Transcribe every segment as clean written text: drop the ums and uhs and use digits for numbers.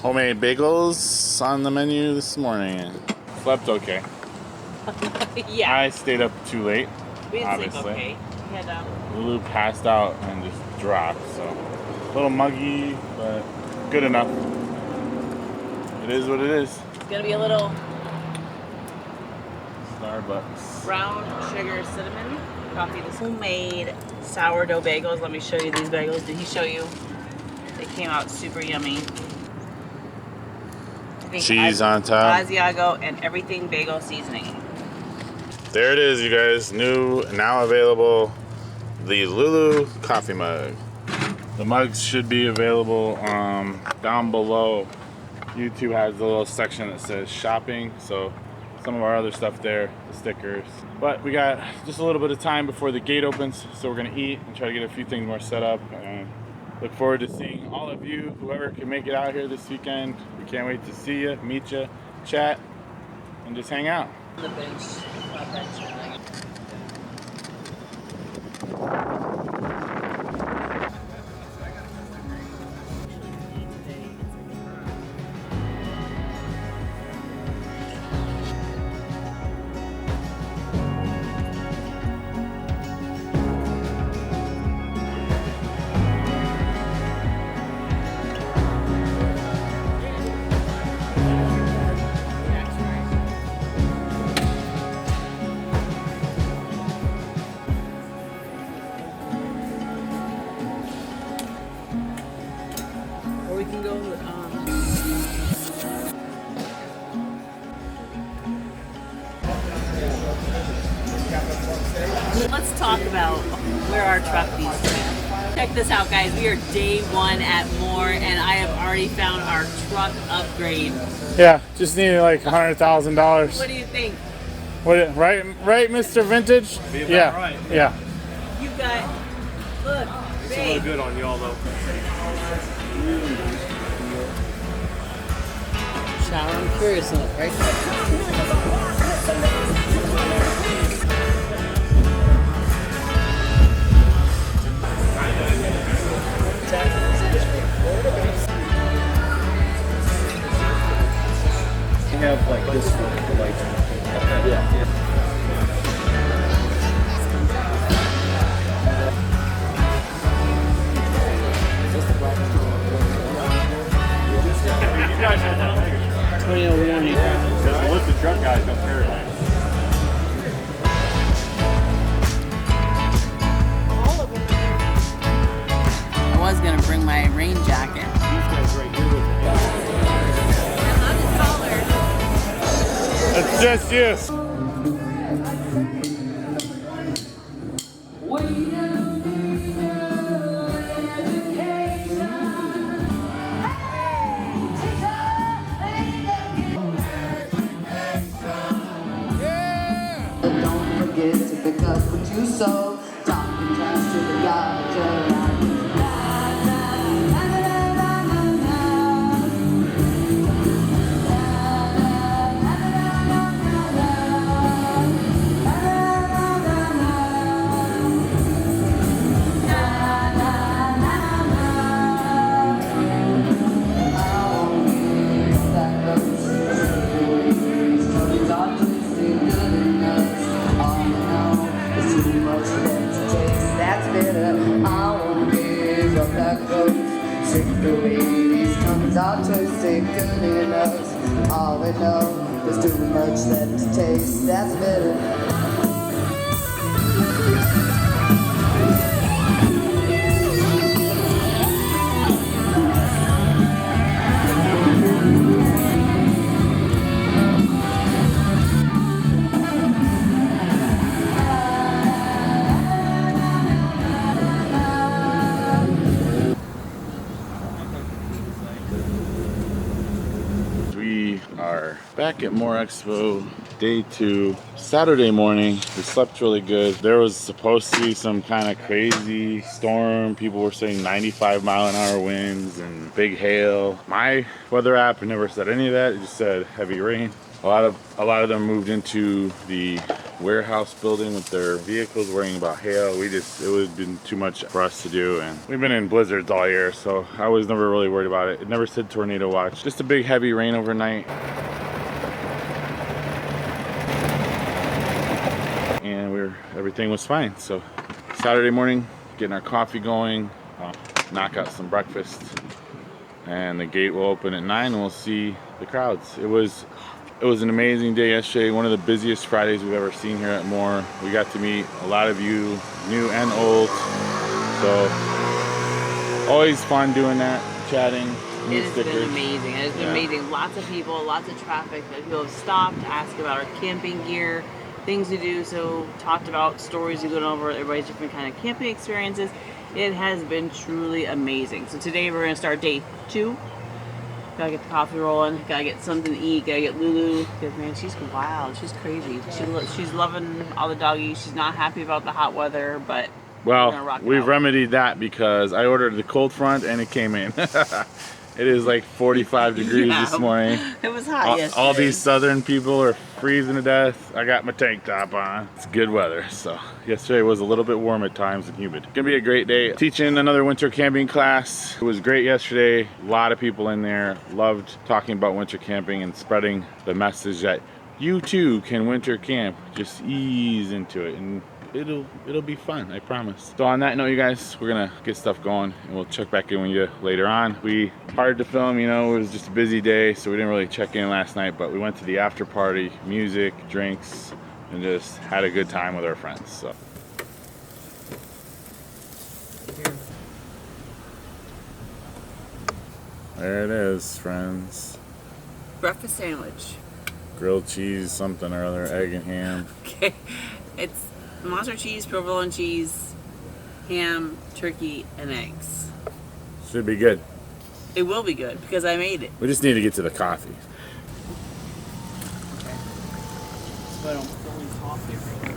homemade bagels on the menu this morning. Slept okay. Yeah. I stayed up too late. We didn't obviously. sleep okay. We had Lulu passed out and just dropped, so a little muggy, but good enough. It is what it is. It's gonna be a little Starbucks. brown sugar cinnamon coffee. This homemade sourdough bagels. Let me show you these bagels. Did he show you? They came out super yummy. Cheese on top. Asiago and everything bagel seasoning. There it is, you guys. New, now available, the Lulu coffee mug. The mugs should be available down below. YouTube has a little section that says shopping, so some of our other stuff there, the stickers. But we got just a little bit of time before the gate opens, so we're gonna eat and try to get a few things more set up. And look forward to seeing all of you, whoever can make it out here this weekend. We can't wait to see you, meet you, chat, and just hang out. On the bench. We can go. Let's talk about where our truck needs to be. Check this out, guys. We are day one at Moore, and I have already found our truck upgrade. Yeah, just needed like $100,000. What do you think? What? Right, Mr. Vintage? Yeah, right. yeah. You got. Look, It's a little good on y'all though. Shower, I'm curious on it, right? You have like this one, like yeah. Once the truck guys don't care. I was gonna bring my rain jacket. These guys right here with It's just you. Don't forget to pick up what you sow. Talking trash to the God you're twisted good enough. All we know is too much left to taste. That's bitter. We are back at MooreExpo, day 2, Saturday morning. We slept really good. There was supposed to be some kind of crazy storm. People were saying 95-mile-an-hour winds and big hail. My weather app never said any of that. It just said heavy rain. A lot of them moved into the warehouse building with their vehicles, worrying about hail. It would have been too much for us to do, and we've been in blizzards all year, so I was never really worried about it. It never said tornado watch, just a big heavy rain overnight. And everything was fine. So Saturday morning, getting our coffee going, knock out some breakfast, and the gate will open at 9 and we'll see the crowds. It was an amazing day yesterday, one of the busiest Fridays we've ever seen here at Moore. We got to meet a lot of you, new and old. So always fun doing that, chatting. It has been amazing. It has been amazing. Lots of people, lots of traffic. People have stopped to ask about our camping gear, things to do. So talked about stories we've gone over, everybody's different kind of camping experiences. It has been truly amazing. So today we're going to start day 2. Gotta get the coffee rolling, gotta get something to eat, gotta get Lulu, because man, she's wild, she's crazy. She's loving all the doggies. She's not happy about the hot weather, but well, we've remedied that because I ordered the cold front and it came in. It is like 45 degrees this morning. It was hot yesterday. All these southern people are freezing to death. I got my tank top on. It's good weather. So yesterday was a little bit warm at times and humid. Gonna be a great day. Teaching another winter camping class. It was great yesterday. A lot of people in there. Loved talking about winter camping and spreading the message that you too can winter camp. Just ease into it and it'll be fun, I promise. So on that note, you guys, we're gonna get stuff going and we'll check back in with you later on. Hard to film, you know, it was just a busy day, so we didn't really check in last night, but we went to the after party, music, drinks, and just had a good time with our friends. So there it is, friends. Breakfast sandwich. Grilled cheese, something or other, egg and ham. Okay, it's mozzarella cheese, provolone cheese, ham, turkey, and eggs. Should be good. It will be good because I made it. We just need to get to the coffee. Okay. So I don't pour in coffee everywhere.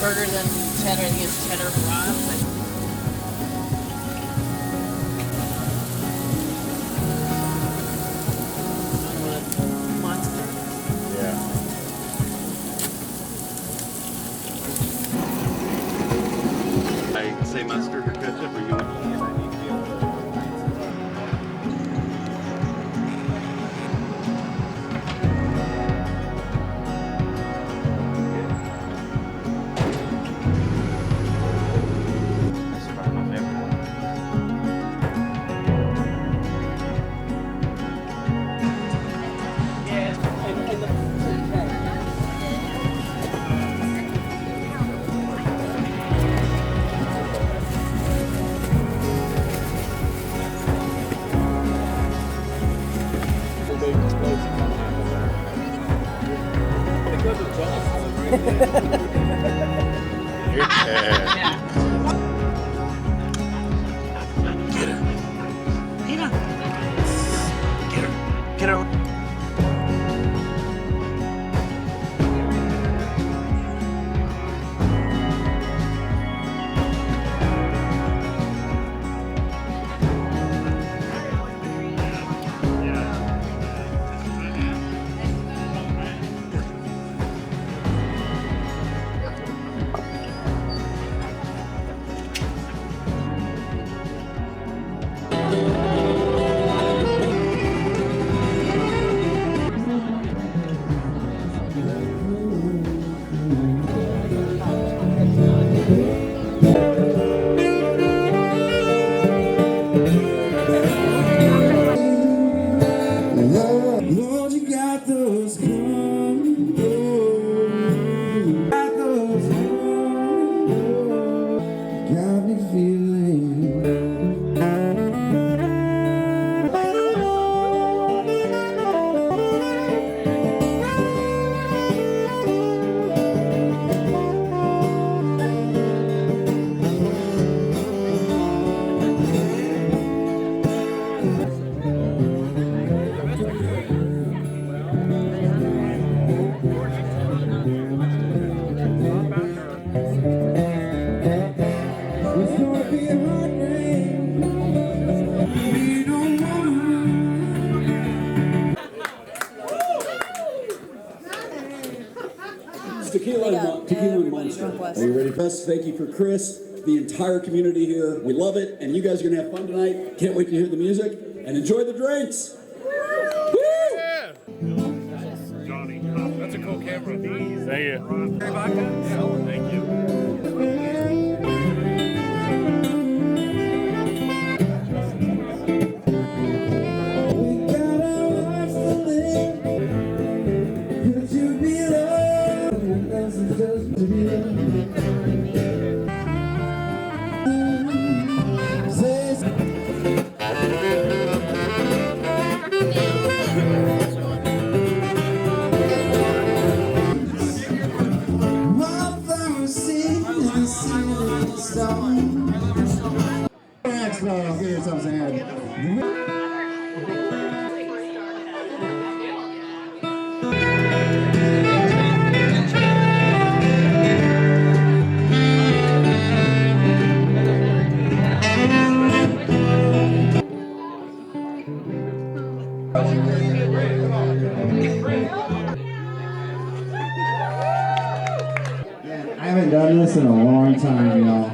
Burgers and cheddar. I think it's cheddar fries. Monster. Yeah. I say mustard or ketchup, or you want to I need to. Yeah. Get her. Lord, you got those condos. Got those condos. Got me feeling. It's gonna be a hard rain. We don't It's tequila and monster. Are you ready? Best thank you for Chris, the entire community here. We love it, and you guys are gonna have fun tonight. Can't wait to hear the music and enjoy the drinks. Johnny, that's a cool camera. Thank you. Thank you. We got our lives to live. Could you be loved? This is just to be loved. Expo, give yourselves a hand. Man, I haven't done this in a long time, y'all.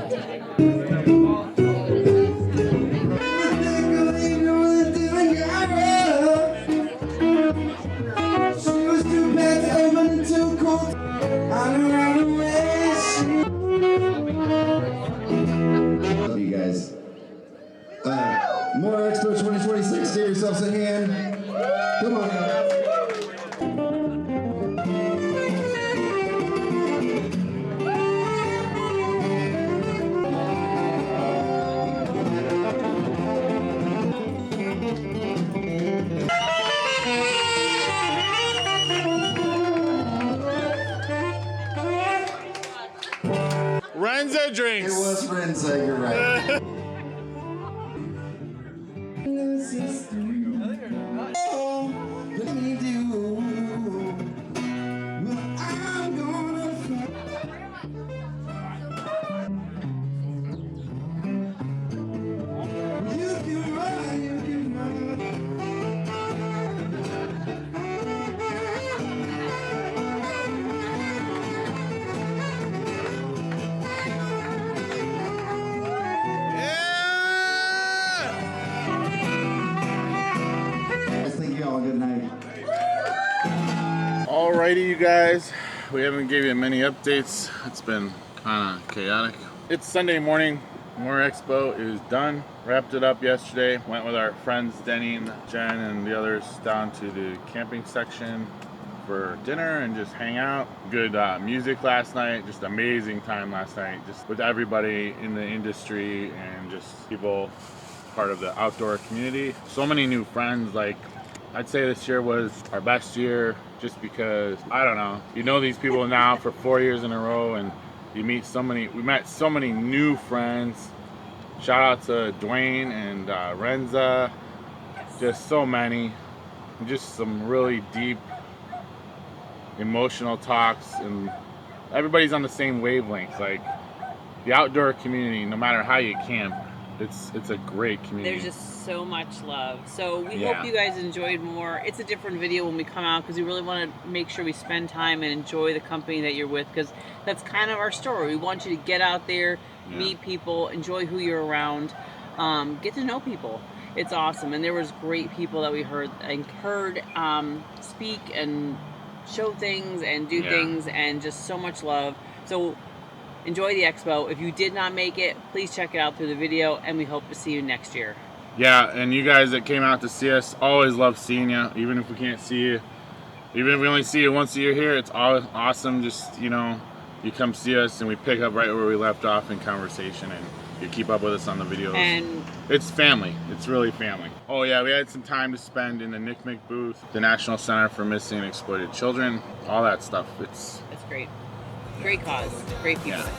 Love you guys. MooreExpo 2026, give yourselves a hand. Come on, guys. Renza drinks. It was Renza, you're right. Thank you all. Good night. Alrighty, you guys. We haven't gave you many updates. It's been kind of chaotic. It's Sunday morning. MooreExpo is done. Wrapped it up yesterday. Went with our friends Denny and Jen and the others down to the camping section for dinner and just hang out. Good music last night. Just amazing time last night. Just with everybody in the industry and just people part of the outdoor community. So many new friends. Like, I'd say this year was our best year just because, I don't know, you know these people now for 4 years in a row and you meet so many, we met so many new friends. Shout out to Dwayne and Renza, just so many, just some really deep emotional talks, and everybody's on the same wavelength. Like, the outdoor community, no matter how you camp, it's a great community. There's just so much love. So we Yeah. hope you guys enjoyed more. It's a different video when we come out because we really want to make sure we spend time and enjoy the company that you're with, because that's kind of our story. We want you to get out there, meet people, enjoy who you're around, get to know people. It's awesome. And there was great people that we heard speak and show things and do things, and just so much love. So enjoy the expo. If you did not make it, please check it out through the video, and we hope to see you next year. Yeah, and you guys that came out to see us, always love seeing you. Even if we can't see you, even if we only see you once a year here, it's always awesome. Just, you know, you come see us and we pick up right where we left off in conversation, and you keep up with us on the videos. And it's family. It's really family. Oh yeah, we had some time to spend in the NCMEC booth, the National Center for Missing and Exploited Children, all that stuff. It's great. Great cause. Great people. Yeah.